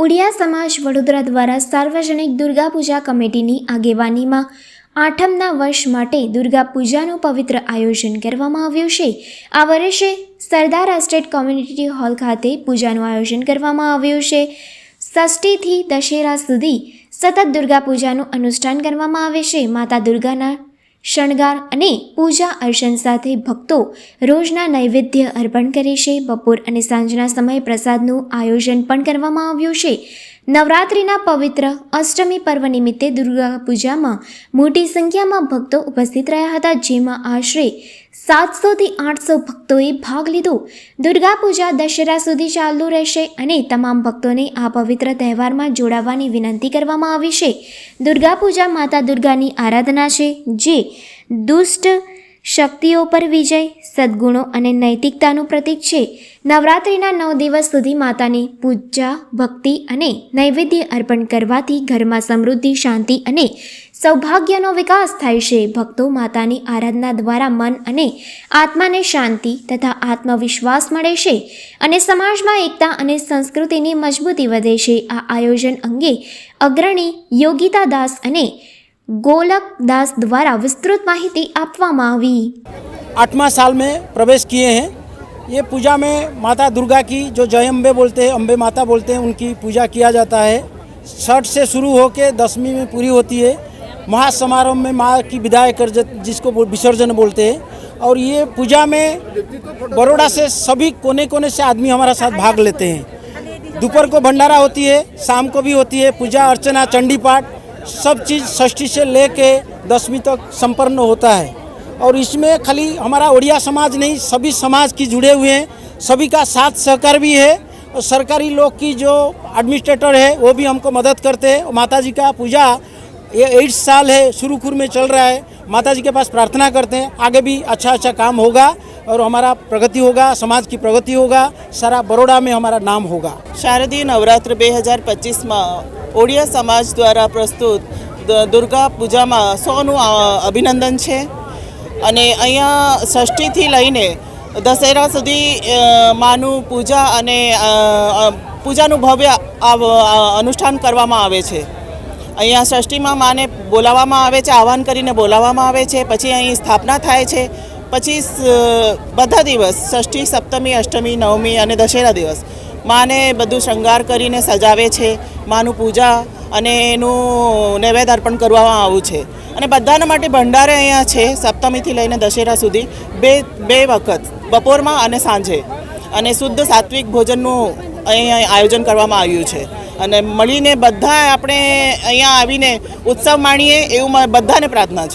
ઉડિયા સમાજ વડોદરા દ્વારા સાર્વજનિક દુર્ગા પૂજા કમિટીની આગેવાનીમાં આઠમના વર્ષ માટે દુર્ગા પૂજાનું પવિત્ર આયોજન કરવામાં આવ્યું છે। આ વર્ષે સરદાર એસ્ટેટ કોમ્યુનિટી હોલ ખાતે પૂજાનું આયોજન કરવામાં આવ્યું છે। ષષ્ઠીથી દશેરા સુધી સતત દુર્ગા પૂજાનું અનુષ્ઠાન કરવામાં આવે છે। માતા દુર્ગાના શણગાર અને પૂજા અર્ચન સાથે ભક્તો રોજના નૈવેદ્ય અર્પણ કરે છે। બપોર અને સાંજના સમયે પ્રસાદનું આયોજન પણ કરવામાં આવ્યું છે। નવરાત્રિના પવિત્ર અષ્ટમી પર્વ નિમિત્તે દુર્ગા પૂજામાં મોટી સંખ્યામાં ભક્તો ઉપસ્થિત રહ્યા હતા, જેમાં આશરે 700થી 800 ભક્તોએ ભાગ લીધો। દુર્ગા પૂજા દશેરા સુધી ચાલુ રહેશે અને તમામ ભક્તોને આ પવિત્ર તહેવારમાં જોડાવાની વિનંતી કરવામાં આવી છે। દુર્ગા પૂજા માતા દુર્ગાની આરાધના છે, જે દુષ્ટ શક્તિઓ પર વિજય, સદ્ગુણો અને નૈતિકતાનું પ્રતીક છે। નવરાત્રિના 9 દિવસ સુધી માતાની પૂજા, ભક્તિ અને નૈવેદ્ય અર્પણ કરવાથી ઘરમાં સમૃદ્ધિ, શાંતિ અને સૌભાગ્યનો વિકાસ થાય છે। ભક્તો માતાની આરાધના દ્વારા મન અને આત્માને શાંતિ તથા આત્મવિશ્વાસ મળે છે અને સમાજમાં એકતા અને સંસ્કૃતિની મજબૂતી વધે છે। આ આયોજન અંગે અગ્રણી યોગિતા દાસ અને गोलक दास द्वारा विस्तृत माहिती आपवामां आवी। 8वां साल में प्रवेश किए हैं। ये पूजा में माता दुर्गा की जो जय अम्बे बोलते हैं, अम्बे माता बोलते हैं, उनकी पूजा किया जाता है। छठ से शुरू होकर 10वीं में पूरी होती है। महासमारोह में माँ की विदाई कर जिसको विसर्जन बोलते हैं। और ये पूजा में बड़ौदा से सभी कोने कोने से आदमी हमारा साथ भाग लेते हैं। दोपहर को भंडारा होती है, शाम को भी होती है। पूजा अर्चना, चंडी पाठ, सब चीज़ षष्ठी से लेके 10वीं तक संपन्न होता है। और इसमें खाली हमारा उड़िया समाज नहीं, सभी समाज की जुड़े हुए हैं। सभी का साथ सहकार भी है। और सरकारी लोग की जो एडमिनिस्ट्रेटर है वो भी हमको मदद करते हैं। माता जी का पूजा ये 8 साल है, शुरू में चल रहा है। माता जी के पास प्रार्थना करते हैं आगे भी अच्छा अच्छा काम होगा और हमारा प्रगति होगा, समाज की प्रगति होगा, सारा बड़ौदा में हमारा नाम होगा। शारदीय नवरात्र 2025 में ओडिया समाज द्वारा प्रस्तुत दुर्गा पूजा में सौનું अभिनंदन है। अने अहींया षष्ठीथी लईने दशेरा सुधी मानु पूजा अने पूजानु भव्य अनुष्ठान करवामां आवे छे। अहींया षष्ठी में माने बोलाववामां आवे छे, आह्वान करीने बोलाववामां आवे छे। पछी अहीं स्थापना थाय छे। पछी बधा दिवस षष्ठी, सप्तमी, अष्टमी, नवमी अने दशेरा दिवस माने बधुं श्रृंगार करीने सजावे छे। मानु पूजा अने एनुं नैवेद्य अर्पण करवामां आव्युं छे। अने बधाना माटे भंडारे अहींया छे। सप्तमीथी लईने दशेरा सुधी बे वखत बपोरमा अने सांजे अने शुद्ध सात्विक भोजननुं अहींया आयोजन करवामां आव्युं छे। अने मळीने बधा आपणे अहींया आवीने उत्सव माणीए एवुं बधाने प्रार्थना छे।